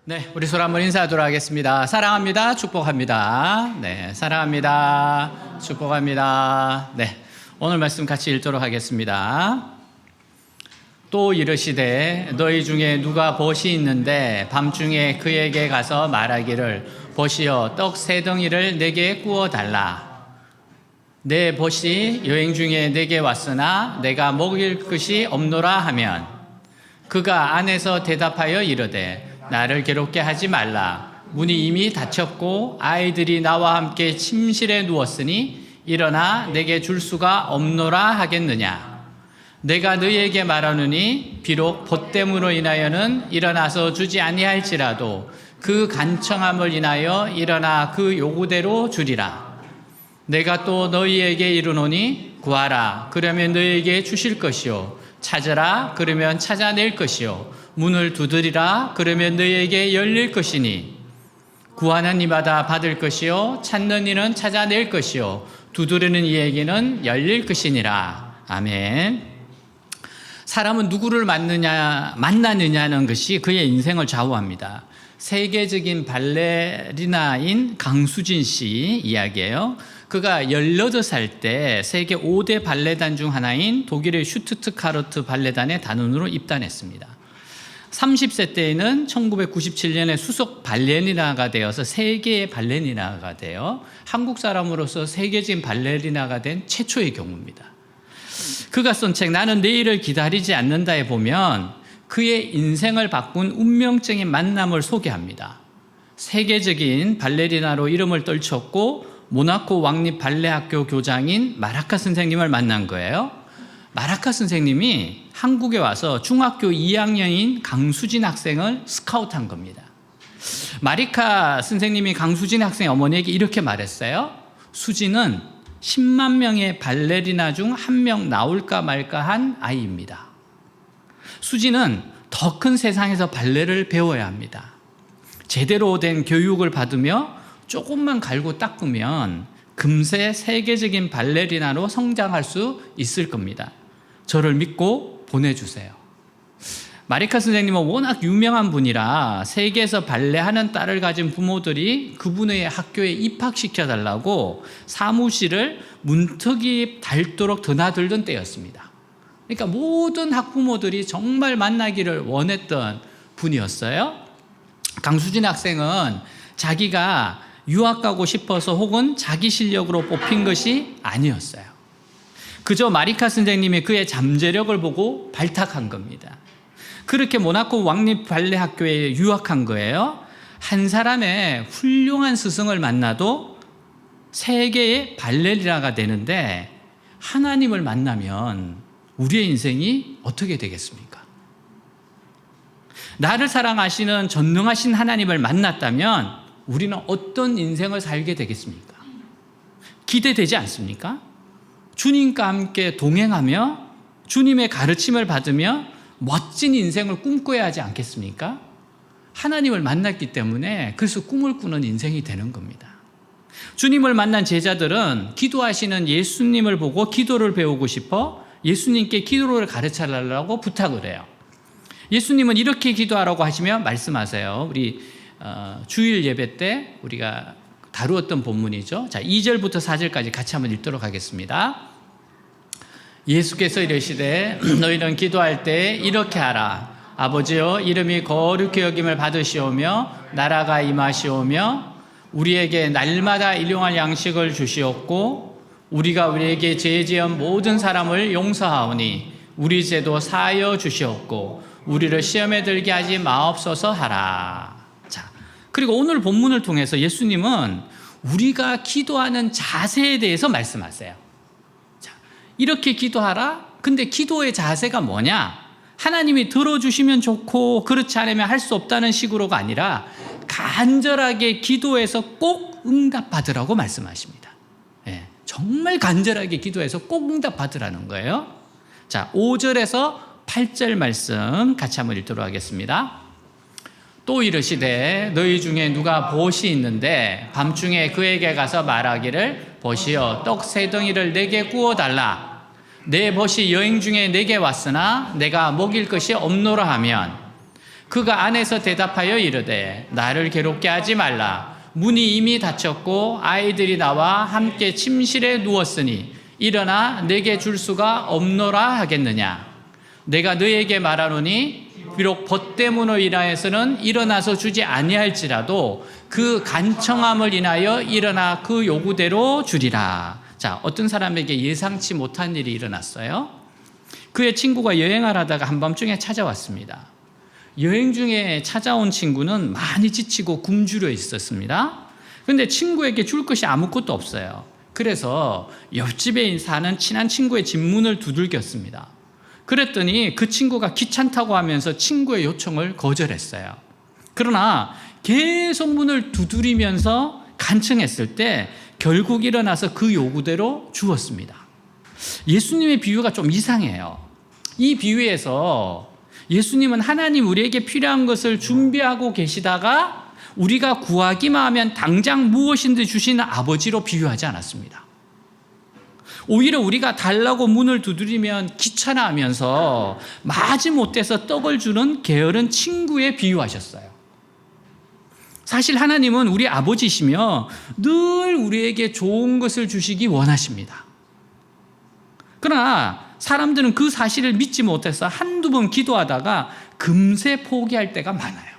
네, 우리 서로 한번 인사하도록 하겠습니다. 사랑합니다. 축복합니다. 네, 사랑합니다. 축복합니다. 네, 오늘 말씀 같이 읽도록 하겠습니다. 또 이르시되 너희 중에 누가 벗이 있는데 밤중에 그에게 가서 말하기를 벗이여 떡 세 덩이를 내게 구워 달라. 내 벗이 여행 중에 내게 왔으나 내가 먹일 것이 없노라 하면 그가 안에서 대답하여 이르되 나를 괴롭게 하지 말라. 문이 이미 닫혔고 아이들이 나와 함께 침실에 누웠으니 일어나 내게 줄 수가 없노라 하겠느냐. 내가 너희에게 말하노니 비록 벗됨으로 인하여는 일어나서 주지 아니할지라도 그 간청함을 인하여 일어나 그 요구대로 주리라. 내가 또 너희에게 이르노니 구하라 그러면 너희에게 주실 것이요 찾으라 그러면 찾아낼 것이요 문을 두드리라 그러면 너희에게 열릴 것이니 구하는 이마다 받을 것이요 찾는 이는 찾아낼 것이요 두드리는 이에게는 열릴 것이니라. 아멘. 사람은 누구를 만나느냐는 것이 그의 인생을 좌우합니다. 세계적인 발레리나인 강수진 씨 이야기예요. 그가 18살 때 세계 5대 발레단 중 하나인 독일의 슈투트가르트 발레단의 단원으로 입단했습니다. 30세 때에는 1997년에 수석 발레리나가 되어서 세계의 발레리나가 되어 한국 사람으로서 세계적인 발레리나가 된 최초의 경우입니다. 그가 쓴 책 나는 내일을 기다리지 않는다에 보면 그의 인생을 바꾼 운명적인 만남을 소개합니다. 세계적인 발레리나로 이름을 떨쳤고 모나코 왕립 발레학교 교장인 마라카 선생님을 만난 거예요. 마라카 선생님이 한국에 와서 중학교 2학년인 강수진 학생을 스카우트한 겁니다. 마리카 선생님이 강수진 학생의 어머니에게 이렇게 말했어요. 수진은 10만 명의 발레리나 중 한 명 나올까 말까 한 아이입니다. 수진은 더 큰 세상에서 발레를 배워야 합니다. 제대로 된 교육을 받으며 조금만 갈고 닦으면 금세 세계적인 발레리나로 성장할 수 있을 겁니다. 저를 믿고 보내주세요. 마리카 선생님은 워낙 유명한 분이라 세계에서 발레하는 딸을 가진 부모들이 그분의 학교에 입학시켜달라고 사무실을 문턱이 닳도록 드나들던 때였습니다. 그러니까 모든 학부모들이 정말 만나기를 원했던 분이었어요. 강수진 학생은 자기가 유학 가고 싶어서 혹은 자기 실력으로 뽑힌 것이 아니었어요. 그저 마리카 선생님이 그의 잠재력을 보고 발탁한 겁니다. 그렇게 모나코 왕립 발레 학교에 유학한 거예요. 한 사람의 훌륭한 스승을 만나도 세계의 발레리나가 되는데 하나님을 만나면 우리의 인생이 어떻게 되겠습니까? 나를 사랑하시는 전능하신 하나님을 만났다면 우리는 어떤 인생을 살게 되겠습니까? 기대되지 않습니까? 주님과 함께 동행하며 주님의 가르침을 받으며 멋진 인생을 꿈꿔야 하지 않겠습니까? 하나님을 만났기 때문에 그래서 꿈을 꾸는 인생이 되는 겁니다. 주님을 만난 제자들은 기도하시는 예수님을 보고 기도를 배우고 싶어 예수님께 기도를 가르쳐달라고 부탁을 해요. 예수님은 이렇게 기도하라고 하시며 말씀하세요. 우리 주일 예배 때 우리가 다루었던 본문이죠. 자, 2절부터 4절까지 같이 한번 읽도록 하겠습니다. 예수께서 이르시되 너희는 기도할 때 이렇게 하라. 아버지여 이름이 거룩히 여김을 받으시오며 나라가 임하시오며 우리에게 날마다 일용할 양식을 주시옵고 우리가 우리에게 죄 지은 모든 사람을 용서하오니 우리 죄도 사하여 주시옵고 우리를 시험에 들게 하지 마옵소서 하라. 자, 그리고 오늘 본문을 통해서 예수님은 우리가 기도하는 자세에 대해서 말씀하세요. 자, 이렇게 기도하라. 근데 기도의 자세가 뭐냐? 하나님이 들어주시면 좋고 그렇지 않으면 할 수 없다는 식으로가 아니라 간절하게 기도해서 꼭 응답받으라고 말씀하십니다. 네, 정말 간절하게 기도해서 꼭 응답받으라는 거예요. 자, 5절에서 8절 말씀 같이 한번 읽도록 하겠습니다. 또 이르시되 너희 중에 누가 벗이 있는데 밤중에 그에게 가서 말하기를 벗이여 떡 세 덩이를 내게 구워 달라. 내 벗이 여행 중에 내게 왔으나 내가 먹일 것이 없노라 하면 그가 안에서 대답하여 이르되 나를 괴롭게 하지 말라. 문이 이미 닫혔고 아이들이 나와 함께 침실에 누웠으니 일어나 내게 줄 수가 없노라 하겠느냐. 내가 너에게 말하노니 비록 벗 때문으로 인하여서는 일어나서 주지 아니할지라도 그 간청함을 인하여 일어나 그 요구대로 주리라. 자, 어떤 사람에게 예상치 못한 일이 일어났어요. 그의 친구가 여행을 하다가 한밤중에 찾아왔습니다. 여행 중에 찾아온 친구는 많이 지치고 굶주려 있었습니다. 그런데 친구에게 줄 것이 아무것도 없어요. 그래서 옆집에 사는 친한 친구의 집 문을 두들겼습니다. 그랬더니 그 친구가 귀찮다고 하면서 친구의 요청을 거절했어요. 그러나 계속 문을 두드리면서 간청했을 때 결국 일어나서 그 요구대로 주었습니다. 예수님의 비유가 좀 이상해요. 이 비유에서 예수님은 하나님 우리에게 필요한 것을 준비하고 계시다가 우리가 구하기만 하면 당장 무엇인지 주시는 아버지로 비유하지 않았습니다. 오히려 우리가 달라고 문을 두드리면 귀찮아하면서 마지못해서 떡을 주는 게으른 친구에 비유하셨어요. 사실 하나님은 우리 아버지시며 늘 우리에게 좋은 것을 주시기 원하십니다. 그러나 사람들은 그 사실을 믿지 못해서 한두 번 기도하다가 금세 포기할 때가 많아요.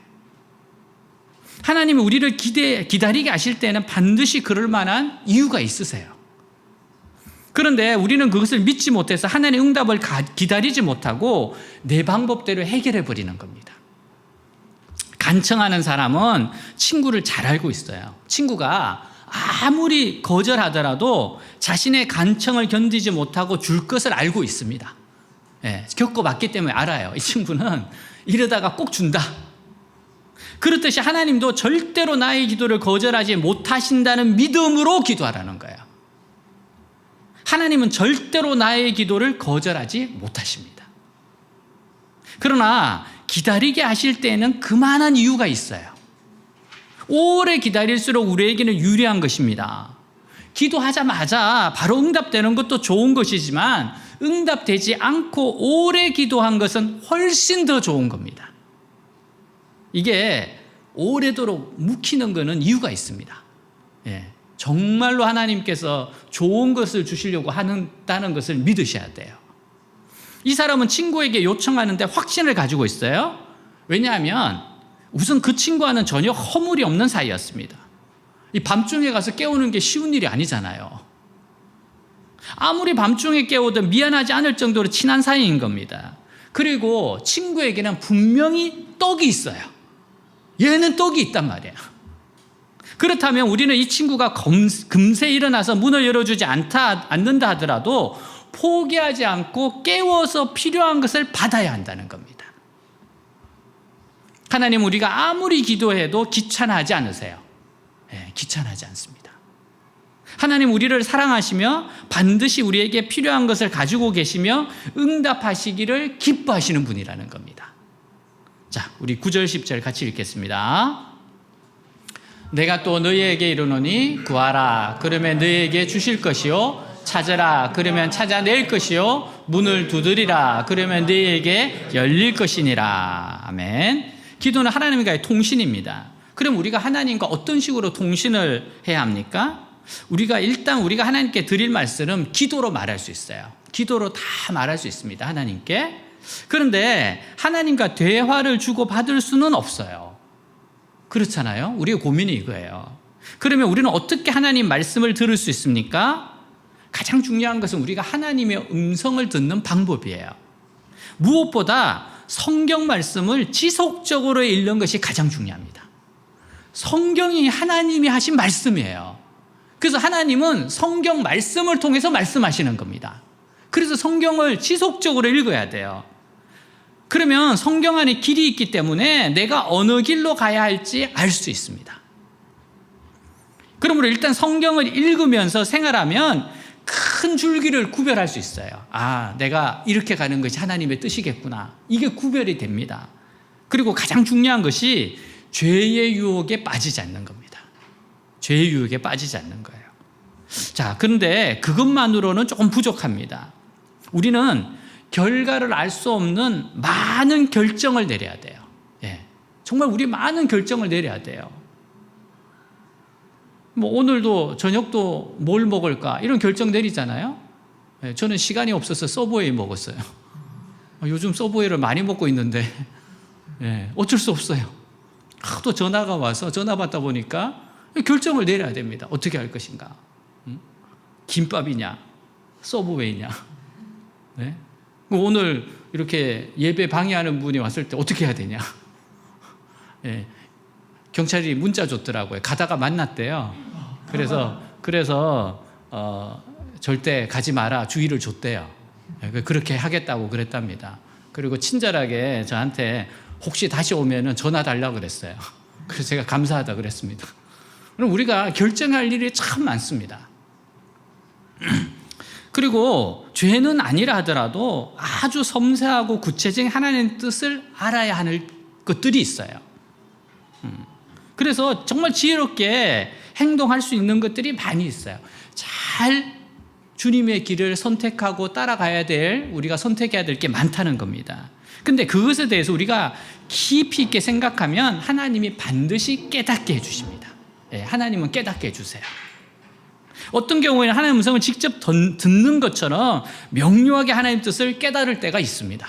하나님은 우리를 기다리게 하실 때는 반드시 그럴 만한 이유가 있으세요. 그런데 우리는 그것을 믿지 못해서 하나님의 응답을 기다리지 못하고 내 방법대로 해결해 버리는 겁니다. 간청하는 사람은 친구를 잘 알고 있어요. 친구가 아무리 거절하더라도 자신의 간청을 견디지 못하고 줄 것을 알고 있습니다. 예, 겪어봤기 때문에 알아요. 이 친구는 이러다가 꼭 준다. 그렇듯이 하나님도 절대로 나의 기도를 거절하지 못하신다는 믿음으로 기도하라는 거예요. 하나님은 절대로 나의 기도를 거절하지 못하십니다. 그러나 기다리게 하실 때에는 그만한 이유가 있어요. 오래 기다릴수록 우리에게는 유리한 것입니다. 기도하자마자 바로 응답되는 것도 좋은 것이지만 응답되지 않고 오래 기도한 것은 훨씬 더 좋은 겁니다. 이게 오래도록 묵히는 것은 이유가 있습니다. 예, 정말로 하나님께서 좋은 것을 주시려고 한다는 것을 믿으셔야 돼요. 이 사람은 친구에게 요청하는데 확신을 가지고 있어요. 왜냐하면 우선 그 친구와는 전혀 허물이 없는 사이였습니다. 이 밤중에 가서 깨우는 게 쉬운 일이 아니잖아요. 아무리 밤중에 깨워도 미안하지 않을 정도로 친한 사이인 겁니다. 그리고 친구에게는 분명히 떡이 있어요. 얘는 떡이 있단 말이에요. 그렇다면 우리는 이 친구가 금세 일어나서 문을 열어주지 않는다 하더라도 포기하지 않고 깨워서 필요한 것을 받아야 한다는 겁니다. 하나님 우리가 아무리 기도해도 귀찮아하지 않으세요. 네, 귀찮아하지 않습니다. 하나님 우리를 사랑하시며 반드시 우리에게 필요한 것을 가지고 계시며 응답하시기를 기뻐하시는 분이라는 겁니다. 자, 우리 9절 10절 같이 읽겠습니다. 내가 또 너희에게 이르노니 구하라 그러면 너희에게 주실 것이요 찾으라 그러면 찾아낼 것이요 문을 두드리라 그러면 너희에게 열릴 것이니라. 아멘. 기도는 하나님과의 통신입니다. 그럼 우리가 하나님과 어떤 식으로 통신을 해야 합니까? 우리가 하나님께 드릴 말씀은 기도로 말할 수 있어요. 기도로 다 말할 수 있습니다. 하나님께. 그런데 하나님과 대화를 주고받을 수는 없어요. 그렇잖아요. 우리의 고민이 이거예요. 그러면 우리는 어떻게 하나님 말씀을 들을 수 있습니까? 가장 중요한 것은 우리가 하나님의 음성을 듣는 방법이에요. 무엇보다 성경 말씀을 지속적으로 읽는 것이 가장 중요합니다. 성경이 하나님이 하신 말씀이에요. 그래서 하나님은 성경 말씀을 통해서 말씀하시는 겁니다. 그래서 성경을 지속적으로 읽어야 돼요. 그러면 성경 안에 길이 있기 때문에 내가 어느 길로 가야 할지 알 수 있습니다. 그러므로 일단 성경을 읽으면서 생활하면 큰 줄기를 구별할 수 있어요. 아, 내가 이렇게 가는 것이 하나님의 뜻이겠구나. 이게 구별이 됩니다. 그리고 가장 중요한 것이 죄의 유혹에 빠지지 않는 겁니다. 죄의 유혹에 빠지지 않는 거예요. 자, 그런데 그것만으로는 조금 부족합니다. 우리는 결과를 알 수 없는 많은 결정을 내려야 돼요. 예. 정말 우리 많은 결정을 내려야 돼요. 뭐 오늘도 저녁도 뭘 먹을까 이런 결정 내리잖아요. 저는 시간이 없어서 서브웨이 먹었어요. 요즘 서브웨이를 많이 먹고 있는데 어쩔 수 없어요. 하도 전화가 와서 전화 받다 보니까 결정을 내려야 됩니다. 어떻게 할 것인가? 김밥이냐 서브웨이냐. 네? 오늘 이렇게 예배 방해하는 분이 왔을 때 어떻게 해야 되냐. 경찰이 문자 줬더라고요. 가다가 만났대요. 그래서 절대 가지 마라 주의를 줬대요. 그렇게 하겠다고 그랬답니다. 그리고 친절하게 저한테 혹시 다시 오면은 전화 달라고 그랬어요. 그래서 제가 감사하다 그랬습니다. 그럼 우리가 결정할 일이 참 많습니다. 그리고 죄는 아니라 하더라도 아주 섬세하고 구체적인 하나님의 뜻을 알아야 하는 것들이 있어요. 그래서 정말 지혜롭게 행동할 수 있는 것들이 많이 있어요. 잘 주님의 길을 선택하고 따라가야 될, 우리가 선택해야 될 게 많다는 겁니다. 근데 그것에 대해서 우리가 깊이 있게 생각하면 하나님이 반드시 깨닫게 해주십니다. 하나님은 깨닫게 해주세요. 어떤 경우에는 하나님의 음성을 직접 듣는 것처럼 명료하게 하나님의 뜻을 깨달을 때가 있습니다.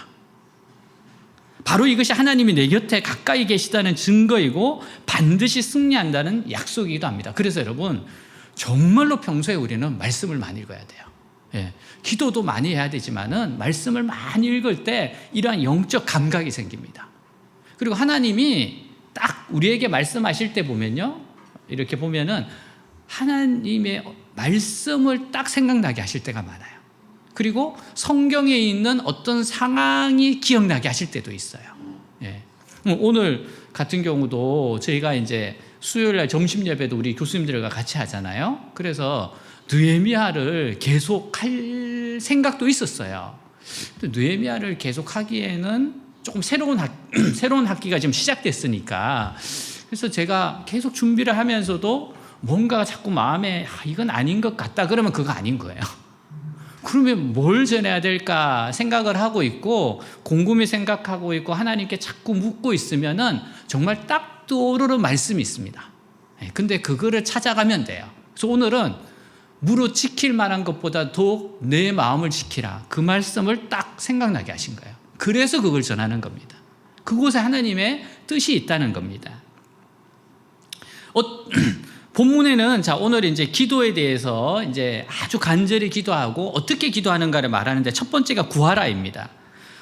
바로 이것이 하나님이 내 곁에 가까이 계시다는 증거이고 반드시 승리한다는 약속이기도 합니다. 그래서 여러분 정말로 평소에 우리는 말씀을 많이 읽어야 돼요. 기도도 많이 해야 되지만은 말씀을 많이 읽을 때 이러한 영적 감각이 생깁니다. 그리고 하나님이 딱 우리에게 말씀하실 때 보면요, 이렇게 보면은 하나님의 말씀을 딱 생각나게 하실 때가 많아요. 그리고 성경에 있는 어떤 상황이 기억나게 하실 때도 있어요. 오늘 같은 경우도 저희가 이제 수요일 날 점심 예배도 우리 교수님들과 같이 하잖아요. 그래서 느헤미야를 계속 할 생각도 있었어요. 느헤미야를 계속 하기에는 조금 새로운 학기가 지금 시작됐으니까, 그래서 제가 계속 준비를 하면서도 뭔가 자꾸 마음에 이건 아닌 것 같다 그러면 그거 아닌 거예요. 그러면 뭘 전해야 될까 생각을 하고 있고 곰곰이 생각하고 있고 하나님께 자꾸 묻고 있으면은 정말 딱 떠오르는 말씀이 있습니다. 근데 그거를 찾아가면 돼요. 그래서 오늘은 무릇 지킬 만한 것보다 더 내 마음을 지키라, 그 말씀을 딱 생각나게 하신 거예요. 그래서 그걸 전하는 겁니다. 그곳에 하나님의 뜻이 있다는 겁니다. 본문에는 자, 오늘 이제 기도에 대해서 이제 아주 간절히 기도하고 어떻게 기도하는가를 말하는데 첫 번째가 구하라입니다.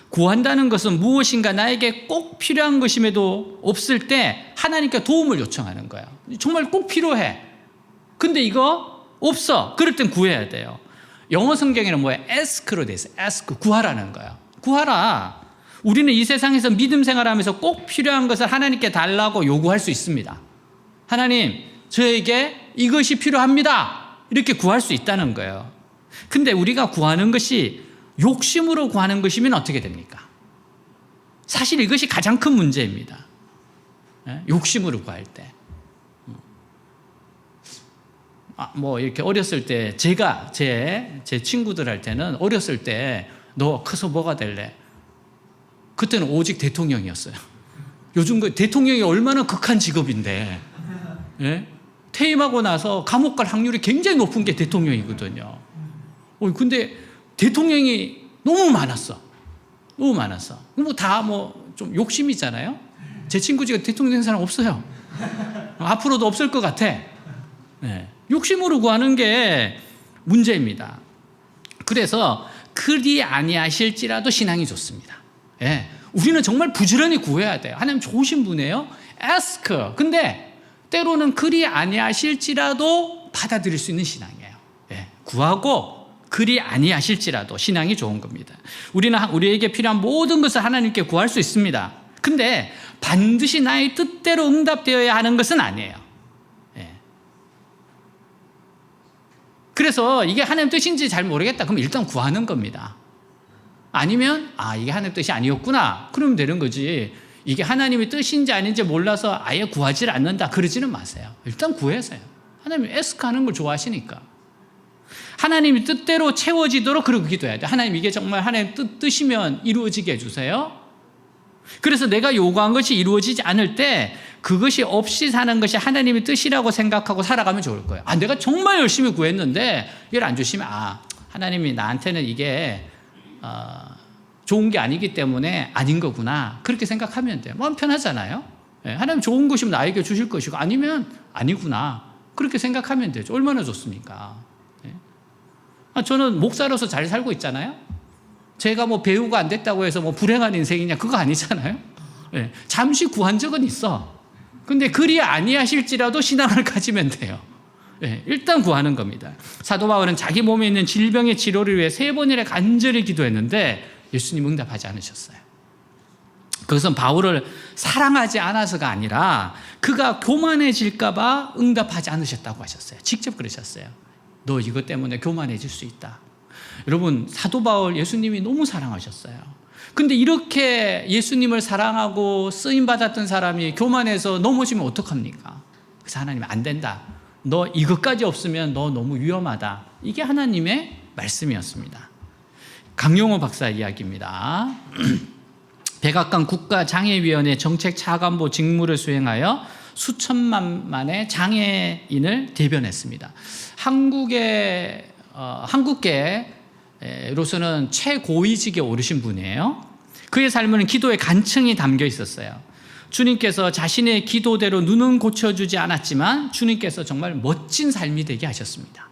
구한다는 것은 무엇인가 나에게 꼭 필요한 것임에도 없을 때 하나님께 도움을 요청하는 거예요. 정말 꼭 필요해. 근데 이거 없어. 그럴 땐 구해야 돼요. 영어 성경에는 뭐예요? ask로 돼 있어요. ask, 구하라는 거예요. 구하라. 우리는 이 세상에서 믿음 생활하면서 꼭 필요한 것을 하나님께 달라고 요구할 수 있습니다. 하나님, 저에게 이것이 필요합니다. 이렇게 구할 수 있다는 거예요. 근데 우리가 구하는 것이 욕심으로 구하는 것이면 어떻게 됩니까? 사실 이것이 가장 큰 문제입니다. 욕심으로 구할 때. 뭐 이렇게 어렸을 때 제가 제 친구들 할 때는 어렸을 때 너 커서 뭐가 될래? 그때는 오직 대통령이었어요. 요즘 그 대통령이 얼마나 극한 직업인데, 퇴임하고 나서 감옥 갈 확률이 굉장히 높은 게 대통령이거든요. 근데 대통령이 너무 많았어. 너무 많았어. 좀 욕심이잖아요. 제 친구 중에 대통령 된 사람 없어요. 앞으로도 없을 것 같아. 욕심으로 구하는 게 문제입니다. 그래서 그리 아니하실지라도 신앙이 좋습니다. 우리는 정말 부지런히 구해야 돼요. 하나님 좋으신 분이에요. ask. 근데 때로는 그리 아니하실지라도 받아들일 수 있는 신앙이에요. 구하고 그리 아니하실지라도 신앙이 좋은 겁니다. 우리는 우리에게 필요한 모든 것을 하나님께 구할 수 있습니다. 근데 반드시 나의 뜻대로 응답되어야 하는 것은 아니에요. 그래서 이게 하나님 뜻인지 잘 모르겠다. 그럼 일단 구하는 겁니다. 아니면 이게 하나님 뜻이 아니었구나. 그러면 되는 거지. 이게 하나님의 뜻인지 아닌지 몰라서 아예 구하지를 않는다. 그러지는 마세요. 일단 구하세요. 하나님이 에스크하는 걸 좋아하시니까. 하나님의 뜻대로 채워지도록 그렇게 기도해야 돼요. 하나님, 이게 정말 하나님 뜻이면 이루어지게 해주세요. 그래서 내가 요구한 것이 이루어지지 않을 때 그것이 없이 사는 것이 하나님의 뜻이라고 생각하고 살아가면 좋을 거예요. 내가 정말 열심히 구했는데 이걸 안 주시면 하나님이 나한테는 이게 좋은 게 아니기 때문에 아닌 거구나. 그렇게 생각하면 돼요. 마음 편하잖아요. 하나님 좋은 것이면 나에게 주실 것이고 아니면 아니구나. 그렇게 생각하면 되죠. 얼마나 좋습니까? 저는 목사로서 잘 살고 있잖아요. 제가 뭐 배우가 안 됐다고 해서 뭐 불행한 인생이냐, 그거 아니잖아요. 잠시 구한 적은 있어. 근데 그리 아니하실지라도 신앙을 가지면 돼요. 일단 구하는 겁니다. 사도 바울은 자기 몸에 있는 질병의 치료를 위해 3번이나 간절히 기도했는데 예수님 응답하지 않으셨어요. 그것은 바울을 사랑하지 않아서가 아니라 그가 교만해질까 봐 응답하지 않으셨다고 하셨어요. 직접 그러셨어요. 너 이것 때문에 교만해질 수 있다. 여러분, 사도 바울 예수님이 너무 사랑하셨어요. 근데 이렇게 예수님을 사랑하고 쓰임받았던 사람이 교만해서 넘어지면 어떡합니까? 그래서 하나님이 안 된다. 너 이것까지 없으면 너 너무 위험하다. 이게 하나님의 말씀이었습니다. 강용호 박사 이야기입니다. 백악관 국가장애위원회 정책차관보 직무를 수행하여 수천만의 장애인을 대변했습니다. 한국계로서는 최고위직에 오르신 분이에요. 그의 삶에는 기도의 간증이 담겨 있었어요. 주님께서 자신의 기도대로 눈은 고쳐주지 않았지만 주님께서 정말 멋진 삶이 되게 하셨습니다.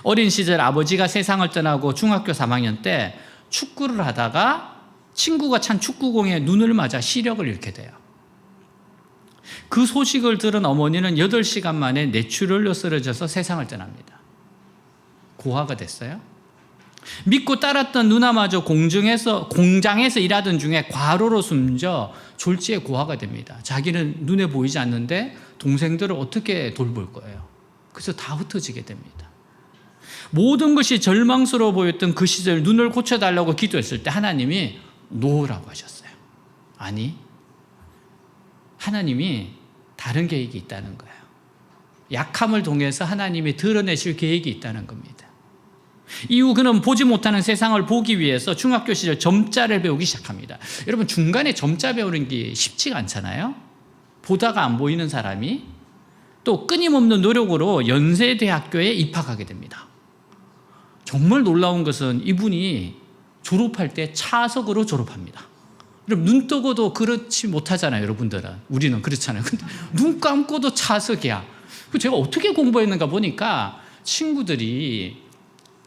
어린 시절 아버지가 세상을 떠나고 중학교 3학년 때 축구를 하다가 친구가 찬 축구공에 눈을 맞아 시력을 잃게 돼요. 그 소식을 들은 어머니는 8시간 만에 뇌출혈로 쓰러져서 세상을 떠납니다. 고아가 됐어요. 믿고 따랐던 누나마저 공장에서 일하던 중에 과로로 숨져 졸지에 고아가 됩니다. 자기는 눈에 보이지 않는데 동생들을 어떻게 돌볼 거예요. 그래서 다 흩어지게 됩니다. 모든 것이 절망스러워 보였던 그 시절 눈을 고쳐달라고 기도했을 때 하나님이 노라고 하셨어요. 아니, 하나님이 다른 계획이 있다는 거예요. 약함을 통해서 하나님이 드러내실 계획이 있다는 겁니다. 이후 그는 보지 못하는 세상을 보기 위해서 중학교 시절 점자를 배우기 시작합니다. 여러분, 중간에 점자 배우는 게 쉽지가 않잖아요. 보다가 안 보이는 사람이 또 끊임없는 노력으로 연세대학교에 입학하게 됩니다. 정말 놀라운 것은 이분이 졸업할 때 차석으로 졸업합니다. 여러분, 눈 뜨고도 그렇지 못하잖아요. 여러분들은. 우리는 그렇잖아요. 근데 눈 감고도 차석이야. 제가 어떻게 공부했는가 보니까 친구들이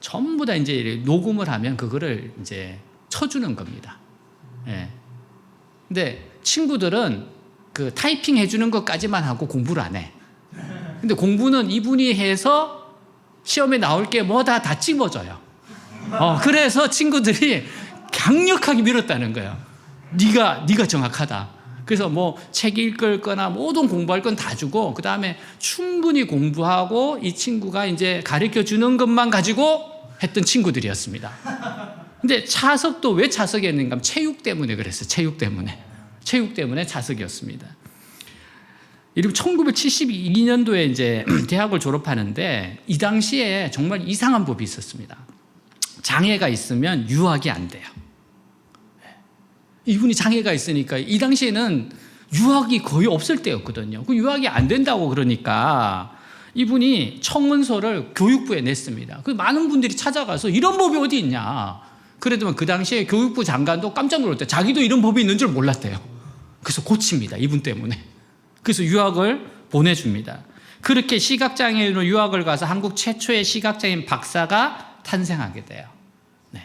전부 다 이제 녹음을 하면 그거를 이제 쳐주는 겁니다. 근데 친구들은 그 타이핑 해주는 것까지만 하고 공부를 안 해. 근데 공부는 이분이 해서 시험에 나올 게 뭐다 다 찝어줘요. 그래서 친구들이 강력하게 밀었다는 거예요. 네가 정확하다. 그래서 뭐 책 읽을 거나 모든 공부할 건 다 주고 그 다음에 충분히 공부하고 이 친구가 이제 가르쳐 주는 것만 가지고 했던 친구들이었습니다. 근데 차석도 왜 차석이었는가 하면 체육 때문에 그랬어요. 체육 때문에 차석이었습니다. 이리고 1972년도에 이제 대학을 졸업하는데 이 당시에 정말 이상한 법이 있었습니다. 장애가 있으면 유학이 안 돼요. 이분이 장애가 있으니까 이 당시에는 유학이 거의 없을 때였거든요. 그 유학이 안 된다고 그러니까 이분이 청원서를 교육부에 냈습니다. 그 많은 분들이 찾아가서 이런 법이 어디 있냐. 그래도 그 당시에 교육부 장관도 깜짝 놀랐대요. 자기도 이런 법이 있는 줄 몰랐대요. 그래서 고칩니다. 이분 때문에. 그래서 유학을 보내줍니다. 그렇게 시각장애인으로 유학을 가서 한국 최초의 시각장애인 박사가 탄생하게 돼요.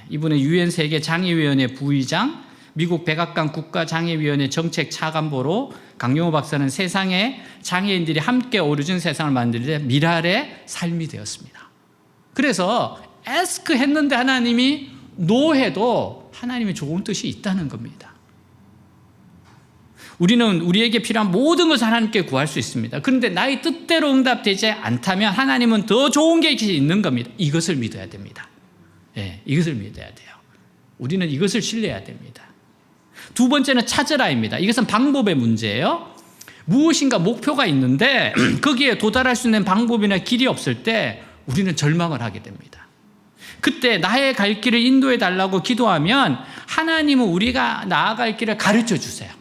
이분은 UN 세계장애위원회 부의장, 미국 백악관 국가장애위원회 정책차관보로 강용호 박사는 세상에 장애인들이 함께 어우러진 세상을 만들 때 미랄의 삶이 되었습니다. 그래서 ask 했는데 하나님이 no 해도 하나님의 좋은 뜻이 있다는 겁니다. 우리는 우리에게 필요한 모든 것을 하나님께 구할 수 있습니다. 그런데 나의 뜻대로 응답되지 않다면 하나님은 더 좋은 계획이 있는 겁니다. 이것을 믿어야 됩니다. 이것을 믿어야 돼요. 우리는 이것을 신뢰해야 됩니다. 두 번째는 찾으라입니다. 이것은 방법의 문제예요. 무엇인가 목표가 있는데 거기에 도달할 수 있는 방법이나 길이 없을 때 우리는 절망을 하게 됩니다. 그때 나의 갈 길을 인도해 달라고 기도하면 하나님은 우리가 나아갈 길을 가르쳐 주세요.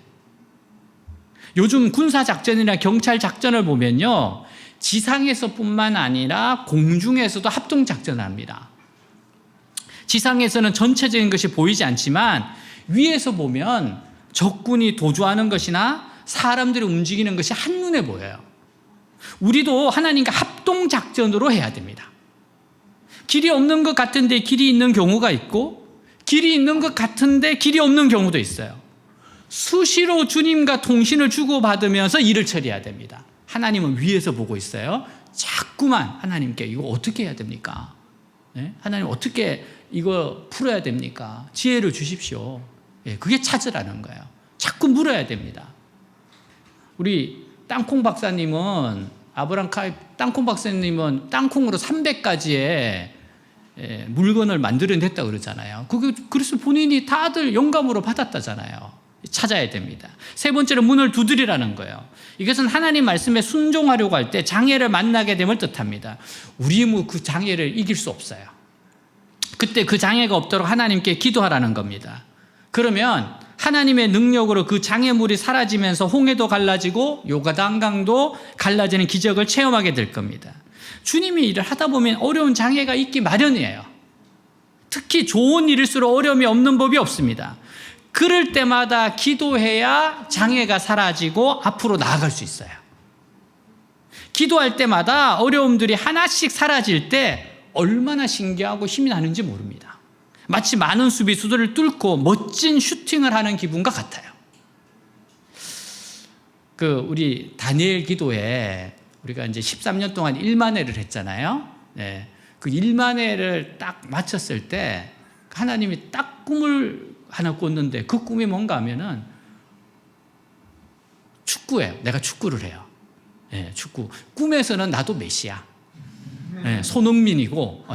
요즘 군사작전이나 경찰작전을 보면요, 지상에서뿐만 아니라 공중에서도 합동작전을 합니다. 지상에서는 전체적인 것이 보이지 않지만 위에서 보면 적군이 도주하는 것이나 사람들이 움직이는 것이 한눈에 보여요. 우리도 하나님과 합동작전으로 해야 됩니다. 길이 없는 것 같은데 길이 있는 경우가 있고, 길이 있는 것 같은데 길이 없는 경우도 있어요. 수시로 주님과 통신을 주고받으면서 일을 처리해야 됩니다. 하나님은 위에서 보고 있어요. 자꾸만 하나님께 이거 어떻게 해야 됩니까? 네? 하나님 어떻게 이거 풀어야 됩니까? 지혜를 주십시오. 예, 그게 찾으라는 거예요. 자꾸 물어야 됩니다. 우리 땅콩 박사님은, 땅콩 박사님은 땅콩으로 300가지의 물건을 만들어냈다고 그러잖아요. 그래서 본인이 다들 영감으로 받았다잖아요. 찾아야 됩니다. 세 번째로 문을 두드리라는 거예요. 이것은 하나님 말씀에 순종하려고 할 때 장애를 만나게 됨을 뜻합니다. 우리 그 장애를 이길 수 없어요. 그때 그 장애가 없도록 하나님께 기도하라는 겁니다. 그러면 하나님의 능력으로 그 장애물이 사라지면서 홍해도 갈라지고 요단강도 갈라지는 기적을 체험하게 될 겁니다. 주님이 일을 하다 보면 어려운 장애가 있기 마련이에요. 특히 좋은 일일수록 어려움이 없는 법이 없습니다. 그럴 때마다 기도해야 장애가 사라지고 앞으로 나아갈 수 있어요. 기도할 때마다 어려움들이 하나씩 사라질 때 얼마나 신기하고 힘이 나는지 모릅니다. 마치 많은 수비수들을 뚫고 멋진 슈팅을 하는 기분과 같아요. 우리 다니엘 기도에 우리가 이제 13년 동안 1만회를 했잖아요. 네. 그 1만회를 딱 마쳤을 때 하나님이 딱 꿈을 하나 꿨는데 그 꿈이 뭔가 하면은 축구예요. 내가 축구를 해요. 네, 축구. 꿈에서는 나도 메시야. 네, 손흥민이고,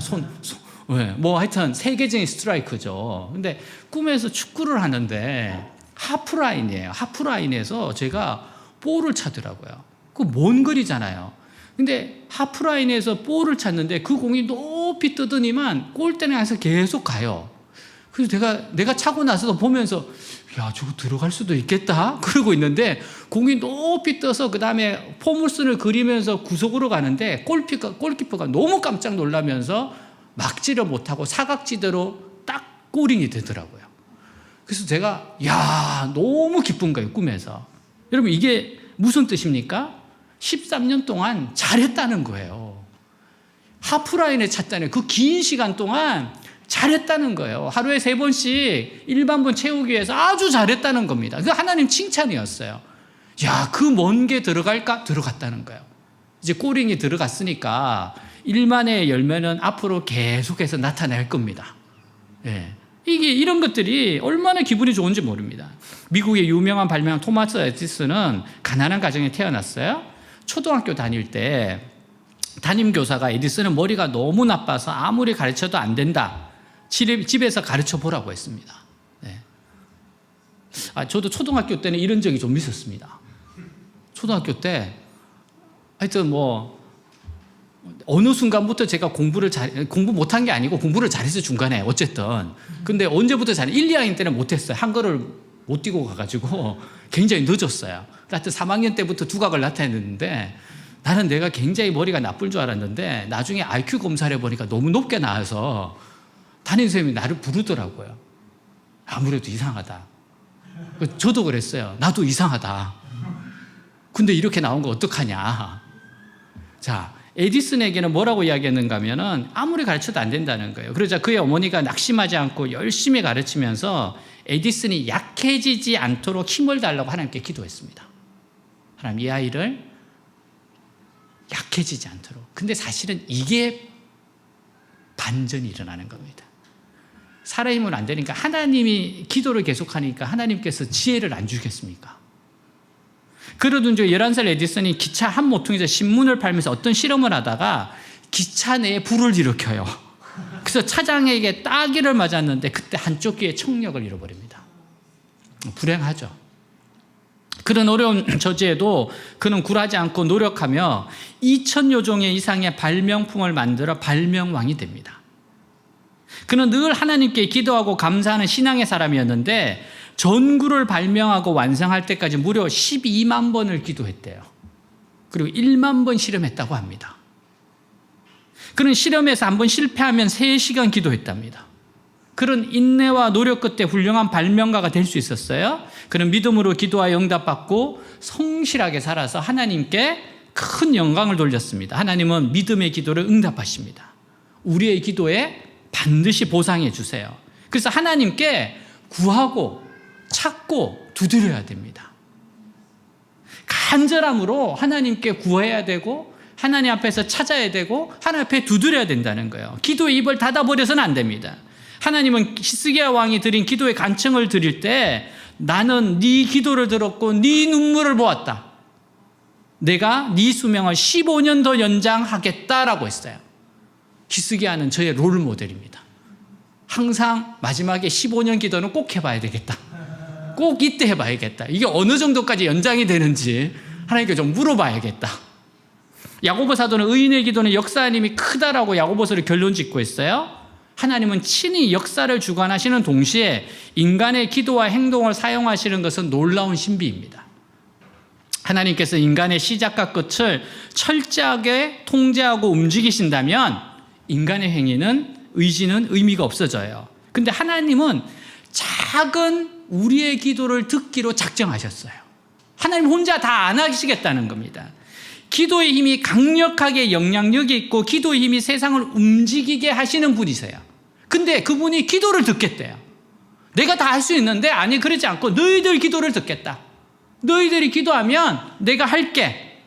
뭐 하여튼 세계적인 스트라이커죠. 근데 꿈에서 축구를 하는데 하프라인이에요. 하프라인에서 제가 볼을 차더라고요. 그 먼 거리잖아요. 근데 하프라인에서 볼을 찼는데 그 공이 높이 뜨더니만 골대에 가서 계속 가요. 그래서 내가 차고 나서도 보면서 야, 저거 들어갈 수도 있겠다 그러고 있는데 공이 높이 떠서 그 다음에 포물선을 그리면서 구석으로 가는데 골키퍼가 너무 깜짝 놀라면서 막지를 못하고 사각지대로 딱 골인이 되더라고요. 그래서 제가 너무 기쁜 거예요, 꿈에서. 여러분, 이게 무슨 뜻입니까? 13년 동안 잘했다는 거예요. 하프라인에 찼다는 그 긴 시간 동안 잘했다는 거예요. 하루에 3번씩 일반분 채우기 위해서 아주 잘했다는 겁니다. 그 하나님 칭찬이었어요. 그 먼 게 들어갈까? 들어갔다는 거예요. 이제 골인이 들어갔으니까 1만회 열면은 앞으로 계속해서 나타날 겁니다. 예. 이런 것들이 얼마나 기분이 좋은지 모릅니다. 미국의 유명한 발명가 토마스 에디슨은 가난한 가정에 태어났어요. 초등학교 다닐 때 담임 교사가 에디슨은 머리가 너무 나빠서 아무리 가르쳐도 안 된다. 집에서 가르쳐 보라고 했습니다. 네. 저도 초등학교 때는 이런 적이 좀 있었습니다. 초등학교 때 하여튼 어느 순간부터 제가 공부 못한 게 아니고 공부를 잘해서 중간에 어쨌든. 근데 언제부터 1, 2학년 때는 못했어요. 한글을 못 띄고 가가지고 굉장히 늦었어요. 하여튼 3학년 때부터 두각을 나타냈는데 나는 내가 굉장히 머리가 나쁠 줄 알았는데 나중에 IQ 검사를 해보니까 너무 높게 나와서 담임선생님이 나를 부르더라고요. 아무래도 이상하다. 저도 그랬어요. 나도 이상하다. 근데 이렇게 나온 거 어떡하냐. 자, 에디슨에게는 뭐라고 이야기했는가 하면은 아무리 가르쳐도 안 된다는 거예요. 그러자 그의 어머니가 낙심하지 않고 열심히 가르치면서 에디슨이 약해지지 않도록 힘을 달라고 하나님께 기도했습니다. 하나님, 이 아이를 약해지지 않도록. 근데 사실은 이게 반전이 일어나는 겁니다. 사람의 힘은 안 되니까 하나님이 기도를 계속하니까 하나님께서 지혜를 안 주겠습니까? 그러던 중 11살 에디슨이 기차 한 모퉁이에서 신문을 팔면서 어떤 실험을 하다가 기차 내에 불을 일으켜요. 그래서 차장에게 따기를 맞았는데 그때 한쪽 귀에 청력을 잃어버립니다. 불행하죠. 그런 어려운 저지에도 그는 굴하지 않고 노력하며 2000여 종의 이상의 발명품을 만들어 발명왕이 됩니다. 그는 늘 하나님께 기도하고 감사하는 신앙의 사람이었는데 전구를 발명하고 완성할 때까지 무려 12만 번을 기도했대요. 그리고 1만 번 실험했다고 합니다. 그는 실험에서 한 번 실패하면 3시간 기도했답니다. 그런 인내와 노력 끝에 훌륭한 발명가가 될 수 있었어요. 그는 믿음으로 기도하여 응답받고 성실하게 살아서 하나님께 큰 영광을 돌렸습니다. 하나님은 믿음의 기도를 응답하십니다. 우리의 기도에 반드시 보상해 주세요. 그래서 하나님께 구하고 찾고 두드려야 됩니다. 간절함으로 하나님께 구해야 되고 하나님 앞에서 찾아야 되고 하나님 앞에 두드려야 된다는 거예요. 기도의 입을 닫아버려서는 안 됩니다. 하나님은 히스기야 왕이 드린 기도의 간청을 드릴 때 나는 네 기도를 들었고 네 눈물을 보았다. 내가 네 수명을 15년 더 연장하겠다라고 했어요. 히스기야는 저의 롤 모델입니다. 항상 마지막에 15년 기도는 꼭 해봐야 되겠다. 꼭 이때 해봐야겠다. 이게 어느 정도까지 연장이 되는지 하나님께 좀 물어봐야겠다. 야고보 사도는 의인의 기도는 역사하는 힘이 크다라고 야고보서를 결론 짓고 있어요. 하나님은 친히 역사를 주관하시는 동시에 인간의 기도와 행동을 사용하시는 것은 놀라운 신비입니다. 하나님께서 인간의 시작과 끝을 철저하게 통제하고 움직이신다면 인간의 행위는 의지는 의미가 없어져요. 근데 하나님은 작은 우리의 기도를 듣기로 작정하셨어요. 하나님 혼자 다 안 하시겠다는 겁니다. 기도의 힘이 강력하게 영향력이 있고 기도의 힘이 세상을 움직이게 하시는 분이세요. 근데 그분이 기도를 듣겠대요. 내가 다 할 수 있는데 아니 그러지 않고 너희들 기도를 듣겠다. 너희들이 기도하면 내가 할게.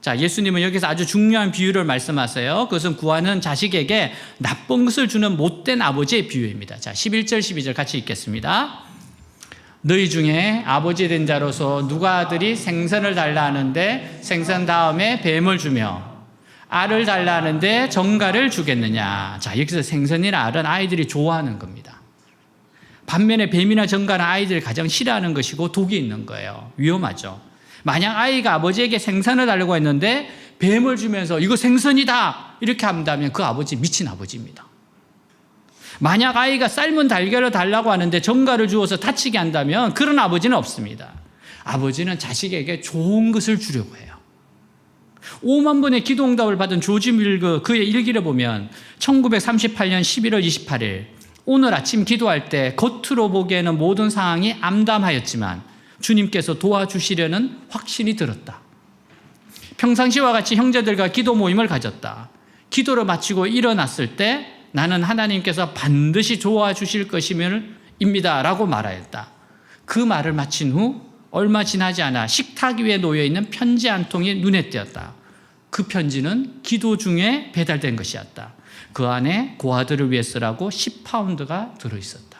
자, 예수님은 여기서 아주 중요한 비유를 말씀하세요. 그것은 구하는 자식에게 나쁜 것을 주는 못된 아버지의 비유입니다. 자, 11절 12절 같이 읽겠습니다. 너희 중에 아버지 된 자로서 누가 아들이 생선을 달라 하는데 생선 다음에 뱀을 주며 알을 달라 하는데 정갈을 주겠느냐. 자, 여기서 생선이나 알은 아이들이 좋아하는 겁니다. 반면에 뱀이나 정갈은 아이들이 가장 싫어하는 것이고 독이 있는 거예요. 위험하죠. 만약 아이가 아버지에게 생선을 달라고 했는데 뱀을 주면서 이거 생선이다 이렇게 한다면 그 아버지 미친 아버지입니다. 만약 아이가 삶은 달걀을 달라고 하는데 정갈을 주어서 다치게 한다면 그런 아버지는 없습니다. 아버지는 자식에게 좋은 것을 주려고 해요. 5만 번의 기도 응답을 받은 조지 밀그 그의 일기를 보면 1938년 11월 28일 오늘 아침 기도할 때 겉으로 보기에는 모든 상황이 암담하였지만 주님께서 도와주시려는 확신이 들었다. 평상시와 같이 형제들과 기도 모임을 가졌다. 기도를 마치고 일어났을 때 나는 하나님께서 반드시 도와주실 것임입니다 라고 말하였다. 그 말을 마친 후 얼마 지나지 않아 식탁 위에 놓여있는 편지 한 통이 눈에 띄었다. 그 편지는 기도 중에 배달된 것이었다. 그 안에 고아들을 위해 쓰라고 10파운드가 들어있었다.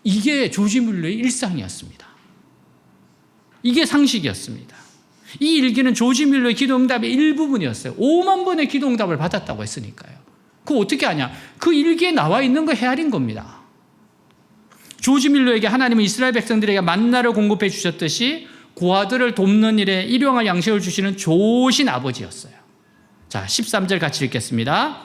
이게 조지 뮬러의 일상이었습니다. 이게 상식이었습니다. 이 일기는 조지 뮬러의 기도 응답의 일부분이었어요. 5만 번의 기도 응답을 받았다고 했으니까요. 그거 어떻게 하냐? 그 일기에 나와 있는 거 헤아린 겁니다. 조지 뮬러에게 하나님은 이스라엘 백성들에게 만나를 공급해 주셨듯이 고아들을 돕는 일에 일용할 양식을 주시는 좋으신 아버지였어요. 자, 13절 같이 읽겠습니다.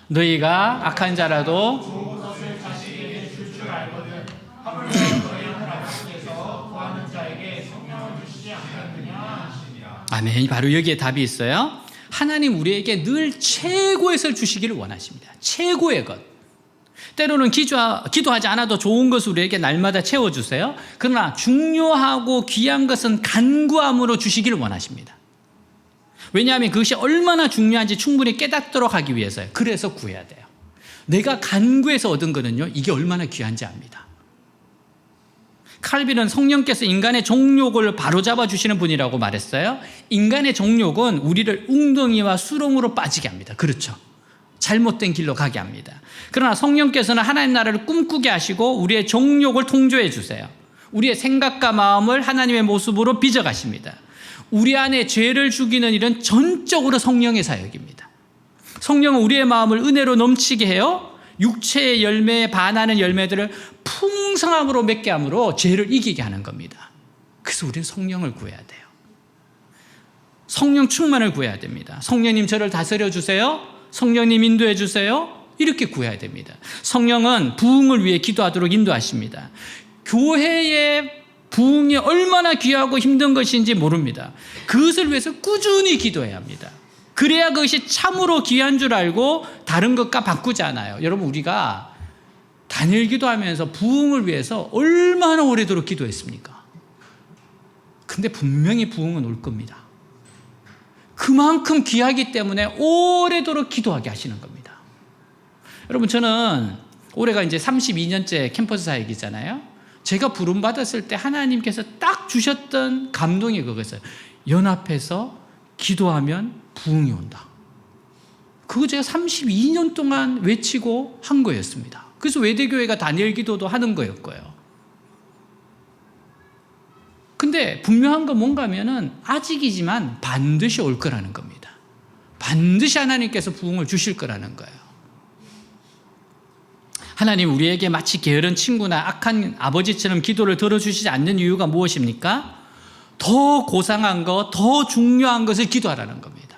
너희가 악한 자라도 좋은 것을 자식에게 줄 줄 알거든 하물며 너희는 아버지께서 구하는 자에게 성령을 주시지 않겠느냐. 아멘. 바로 여기에 답이 있어요. 하나님 우리에게 늘 최고의 것을 주시기를 원하십니다. 최고의 것. 때로는 기도하지 않아도 좋은 것을 우리에게 날마다 채워주세요. 그러나 중요하고 귀한 것은 간구함으로 주시기를 원하십니다. 왜냐하면 그것이 얼마나 중요한지 충분히 깨닫도록 하기 위해서요. 그래서 구해야 돼요. 내가 간구해서 얻은 거는요, 이게 얼마나 귀한지 압니다. 칼빈은 성령께서 인간의 정욕을 바로잡아 주시는 분이라고 말했어요. 인간의 정욕은 우리를 웅덩이와 수렁으로 빠지게 합니다. 그렇죠. 잘못된 길로 가게 합니다. 그러나 성령께서는 하나님 나라를 꿈꾸게 하시고 우리의 정욕을 통조해 주세요. 우리의 생각과 마음을 하나님의 모습으로 빚어가십니다. 우리 안에 죄를 죽이는 일은 전적으로 성령의 사역입니다. 성령은 우리의 마음을 은혜로 넘치게 해요. 육체의 열매에 반하는 열매들을 풍성함으로 맺게 함으로 죄를 이기게 하는 겁니다. 그래서 우리는 성령을 구해야 돼요. 성령 충만을 구해야 됩니다. 성령님 저를 다스려 주세요. 성령님 인도해 주세요. 이렇게 구해야 됩니다. 성령은 부흥을 위해 기도하도록 인도하십니다. 교회의 부흥이 얼마나 귀하고 힘든 것인지 모릅니다. 그것을 위해서 꾸준히 기도해야 합니다. 그래야 그것이 참으로 귀한 줄 알고 다른 것과 바꾸지 않아요. 여러분, 우리가 단일 기도하면서 부흥을 위해서 얼마나 오래도록 기도했습니까? 근데 분명히 부흥은 올 겁니다. 그만큼 귀하기 때문에 오래도록 기도하게 하시는 겁니다. 여러분, 저는 올해가 이제 32년째 캠퍼스 사역이잖아요. 제가 부름받았을 때 하나님께서 딱 주셨던 감동이 그거였어요. 연합해서 기도하면 부흥이 온다. 그거 제가 32년 동안 외치고 한 거였습니다. 그래서 외대교회가 단일 기도도 하는 거였고요. 근데 분명한 건 뭔가 하면은 아직이지만 반드시 올 거라는 겁니다. 반드시 하나님께서 부흥을 주실 거라는 거예요. 하나님 우리에게 마치 게으른 친구나 악한 아버지처럼 기도를 들어주시지 않는 이유가 무엇입니까? 더 고상한 것, 더 중요한 것을 기도하라는 겁니다.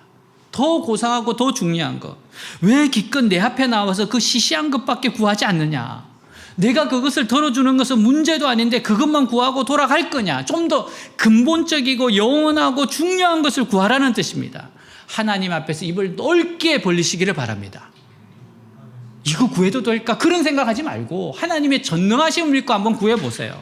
더 고상하고 더 중요한 것. 왜 기껏 내 앞에 나와서 그 시시한 것밖에 구하지 않느냐? 내가 그것을 들어주는 것은 문제도 아닌데 그것만 구하고 돌아갈 거냐? 좀 더 근본적이고 영원하고 중요한 것을 구하라는 뜻입니다. 하나님 앞에서 입을 넓게 벌리시기를 바랍니다. 이거 구해도 될까? 그런 생각하지 말고 하나님의 전능하심을 믿고 한번 구해보세요.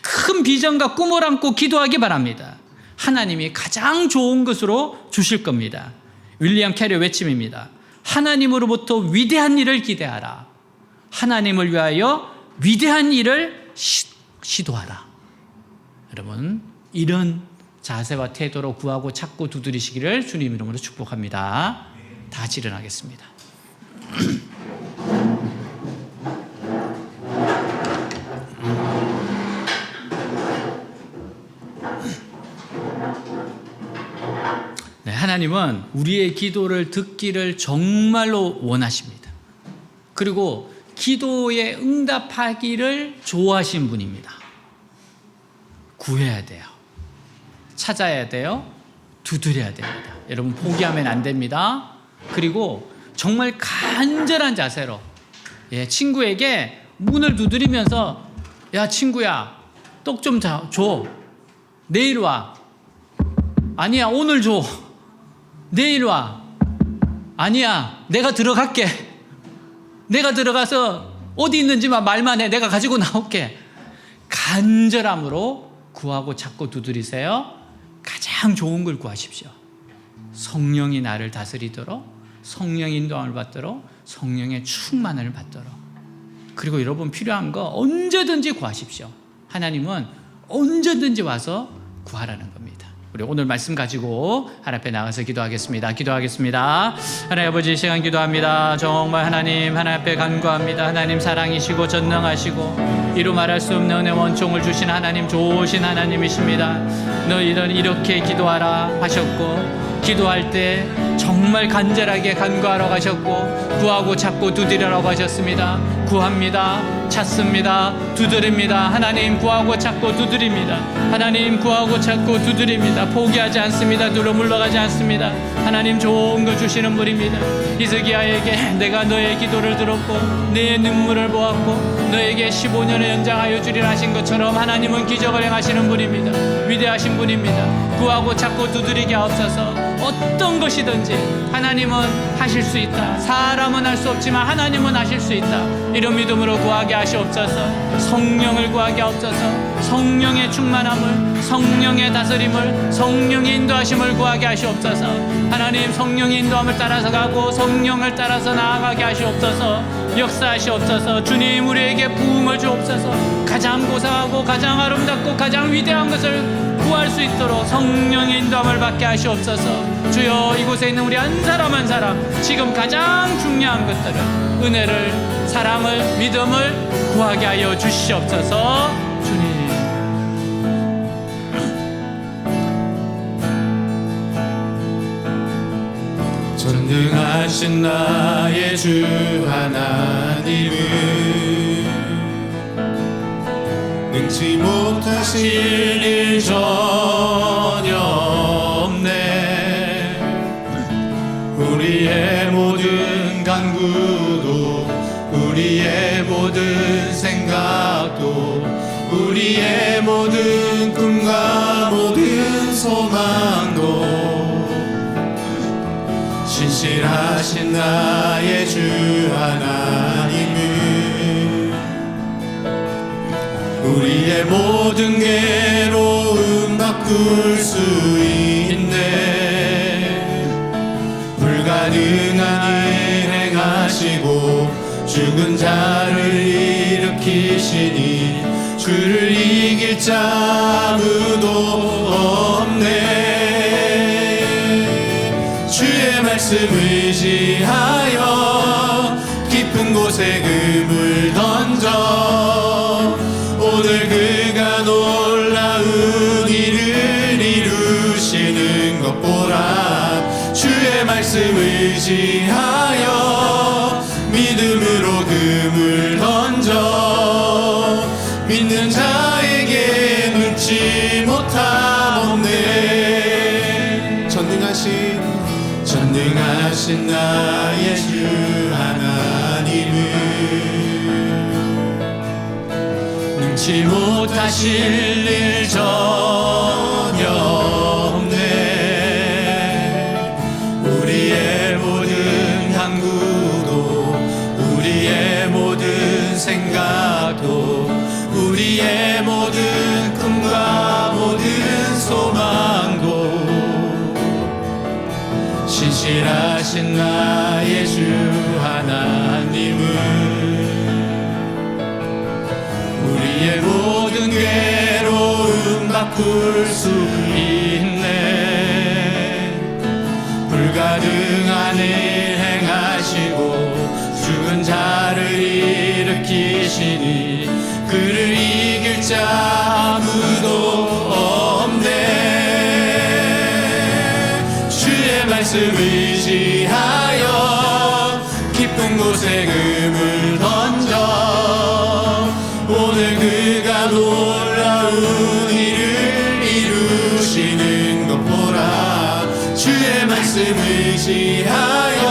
큰 비전과 꿈을 안고 기도하기 바랍니다. 하나님이 가장 좋은 것으로 주실 겁니다. 윌리엄 캐리의 외침입니다. 하나님으로부터 위대한 일을 기대하라. 하나님을 위하여 위대한 일을 시도하라. 여러분, 이런 자세와 태도로 구하고 찾고 두드리시기를 주님 이름으로 축복합니다. 다 같이 일어나겠습니다. 네, 하나님은 우리의 기도를 듣기를 정말로 원하십니다. 그리고 기도에 응답하기를 좋아하신 분입니다. 구해야 돼요. 찾아야 돼요. 두드려야 됩니다. 여러분, 포기하면 안 됩니다. 그리고 정말 간절한 자세로 친구에게 문을 두드리면서 야 친구야 떡 좀 줘. 내일 와. 아니야 오늘 줘. 내일 와. 아니야 내가 들어갈게. 내가 들어가서 어디 있는지 말만 해. 내가 가지고 나올게. 간절함으로 구하고 찾고 두드리세요. 가장 좋은 걸 구하십시오. 성령이 나를 다스리도록, 성령의 인도함을 받도록, 성령의 충만을 받도록. 그리고 여러분 필요한 거 언제든지 구하십시오. 하나님은 언제든지 와서 구하라는 겁니다. 우리 오늘 말씀 가지고 하나님 앞에 나가서 기도하겠습니다. 기도하겠습니다. 하나님 아버지, 이 시간 기도합니다. 정말 하나님 앞에 간구합니다. 하나님 사랑이시고 전능하시고 이루 말할 수 없는 은혜 원총을 주신 하나님, 좋으신 하나님이십니다. 너희는 이렇게 기도하라 하셨고, 기도할 때 정말 간절하게 간구하러 가셨고, 구하고 찾고 두드리라고 하셨습니다. 구합니다. 찾습니다. 두드립니다. 하나님 구하고 찾고 두드립니다. 하나님 구하고 찾고 두드립니다. 포기하지 않습니다. 눌러 물러가지 않습니다. 하나님 좋은 거 주시는 분입니다. 히스기야에게 내가 너의 기도를 들었고 너의 눈물을 보았고 너에게 15년을 연장하여 주리라 하신 것처럼 하나님은 기적을 행하시는 분입니다. 위대하신 분입니다. 구하고 찾고 두드리게 하옵소서. 어떤 것이든지 하나님은 하실 수 있다. 사람은 할 수 없지만 하나님은 하실 수 있다. 이런 믿음으로 구하게 하시옵소서. 성령을 구하게 하옵소서. 성령의 충만함을, 성령의 다스림을, 성령의 인도하심을 구하게 하시옵소서. 하나님 성령의 인도함을 따라서 가고 성령을 따라서 나아가게 하시옵소서. 역사하시옵소서. 주님 우리에게 부흥을 주옵소서. 가장 고상하고 가장 아름답고 가장 위대한 것을 구할 수 있도록 성령의 인도함을 받게 하시옵소서. 주여, 이곳에 있는 우리 한 사람 한 사람 지금 가장 중요한 것들을, 은혜를, 사랑을, 믿음을 구하게 하여 주시옵소서. 주님, 전능하신 나의 주 하나님은 능치 못하실 일 전혀 없네. 우리의 모든 간구도 우리의 모든 생각도 우리의 모든 꿈과 모든 소망도 신실하신 나의 주 하나님은 우리의 모든 괴로움 바꿀 수 있네. 불가능한 일 행하시고 죽은 자를 일으키시니 주를 이길 자 아무도 없네. 주의 말씀 의지하여 깊은 곳에 금을 던져 오늘 그가 놀라운 일을 이루시는 것 보라. 주의 말씀 의지하여 믿음으로 금을 던져 믿는 자에게 눈치 못함 없네. 전능하신 나의 주 하나님은 능치 못하실 일 전혀 없네. 우리의 모든 항구도 우리의 모든 생각도 우리의 모든 꿈과 모든 소망도 신실하신 나의 주 하나님은 우리의 모든 괴로움 바꿀 수 있네. 불가능한 일 행하시고 죽은 자를 일으키시니 그를 이길 자 아무도 없네. 주의 말씀 의지하여 깊은 곳에 금을 던져 오늘 그가 놀라운 일을 이루시는 것 보라. 주의 말씀 의지하여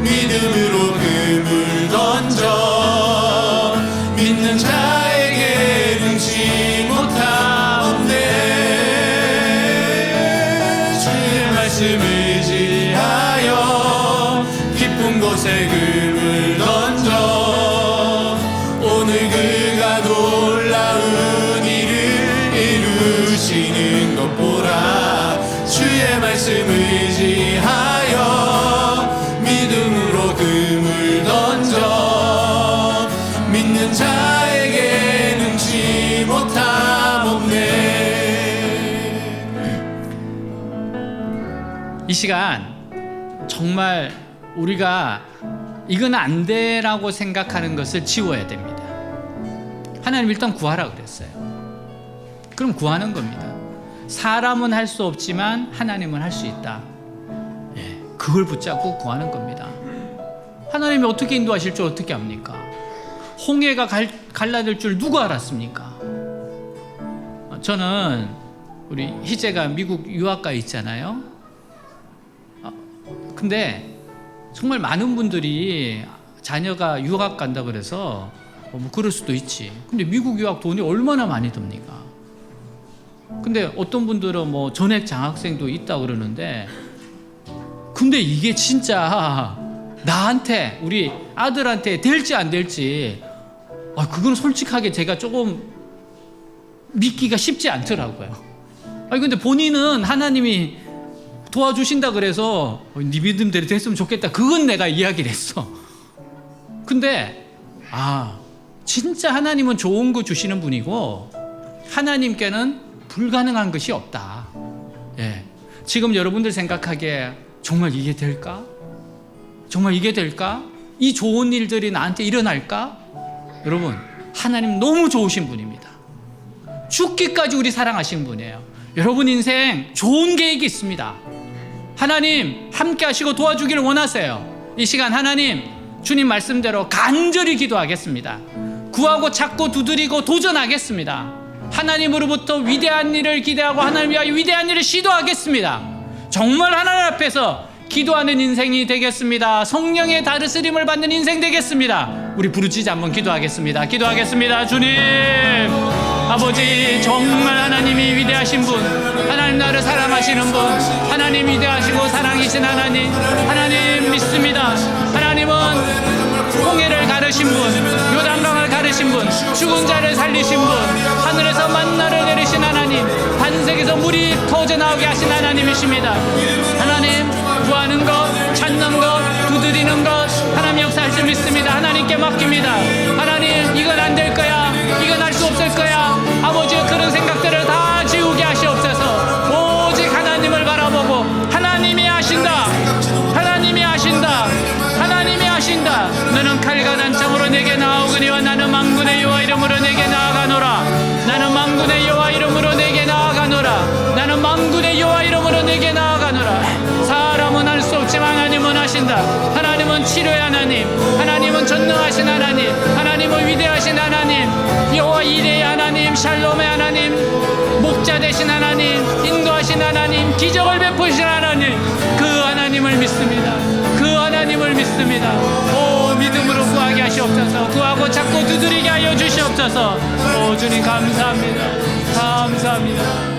믿음으로 금을 던져 믿는 자에게 능치 못함 없네. 주의 말씀 의지하여 깊은 곳에 금을 던져 오늘 그가 놀라운 일을 이루시는 것 보라. 주의 말씀 의지하여 믿음으로 금을 던져 믿는 자에게 능치 못함 없네. 이 시간 정말 우리가 이건 안 돼라고 생각하는 것을 지워야 됩니다. 하나님 일단 구하라 그랬어요. 그럼 구하는 겁니다. 사람은 할 수 없지만 하나님은 할 수 있다. 그걸 붙잡고 구하는 겁니다. 하나님이 어떻게 인도하실 줄 어떻게 압니까? 홍해가 갈라질 줄 누가 알았습니까? 저는 우리 희재가 미국 유학가 있잖아요. 근데 정말 많은 분들이 자녀가 유학 간다 그래서 뭐 그럴 수도 있지. 근데 미국 유학 돈이 얼마나 많이 듭니까? 근데 어떤 분들은 뭐 전액 장학생도 있다 그러는데, 근데 이게 진짜 나한테, 우리 아들한테 될지 안 될지, 그건 솔직하게 제가 조금 믿기가 쉽지 않더라고요. 근데 본인은 하나님이 도와주신다 그래서 네 믿음대로 됐으면 좋겠다, 그건 내가 이야기를 했어. 근데 진짜 하나님은 좋은 거 주시는 분이고 하나님께는 불가능한 것이 없다. 지금 여러분들 생각하기에 정말 이게 될까? 정말 이게 될까? 이 좋은 일들이 나한테 일어날까? 여러분, 하나님 너무 좋으신 분입니다. 죽기까지 우리 사랑하신 분이에요. 여러분 인생 좋은 계획이 있습니다. 하나님 함께 하시고 도와주기를 원하세요. 이 시간 하나님, 주님 말씀대로 간절히 기도하겠습니다. 구하고 찾고 두드리고 도전하겠습니다. 하나님으로부터 위대한 일을 기대하고 하나님 위하여 위대한 일을 시도하겠습니다. 정말 하나님 앞에서 기도하는 인생이 되겠습니다. 성령의 다스림을 받는 인생 되겠습니다. 우리 부르짖어 한번 기도하겠습니다. 기도하겠습니다. 주님, 아버지, 정말 하나님이 위대하신 분, 하나님 나를 사랑하시는 분, 하나님 위대하시고 사랑이신 하나님, 하나님 믿습니다. 하나님은 홍해를 가르신 분, 요단강을 가르신 분, 죽은 자를 살리신 분, 하늘에서 만나를 내리신 하나님, 반석에서 물이 터져나오게 하신 하나님이십니다. 하나님, 구하는 것, 찾는 것, 두드리는 것, 하나님 역사할 수 믿습니다. 하나님께 맡깁니다. 하나님, 이건 안 될 거야, 이건 할 수 없을 거야, 아버지, 그런 생각들을 다 지우게 하시옵소서. 오직 하나님을 바라보고, 하나님이 하신다, 하나님이 하신다, 하나님이 하신다. 너는 칼과 단창으로 내게 나오거니와 나는 만군의 여호와 이름으로 내게 나아가노라. 나는 만군의 여호와 이름으로 내게 나아가노라. 나는 만군의 여호와 이름으로 내게 나아가노라. 사람은 할 수 없지만 하나님은 하신다. 하나님은 치료의 하나님, 하나님은 전능하신 하나님, 하나님은 위대하신 하나님, 여호와 이레의 하나님, 샬롬의 하나님, 목자 되신 하나님, 인도하신 하나님, 기적을 베푸신 하나님, 그 하나님을 믿습니다. 그 하나님을 믿습니다. 오, 믿음으로 구하게 하시옵소서. 구하고 찾고 두드리게 하여 주시옵소서. 오, 주님 감사합니다. 감사합니다.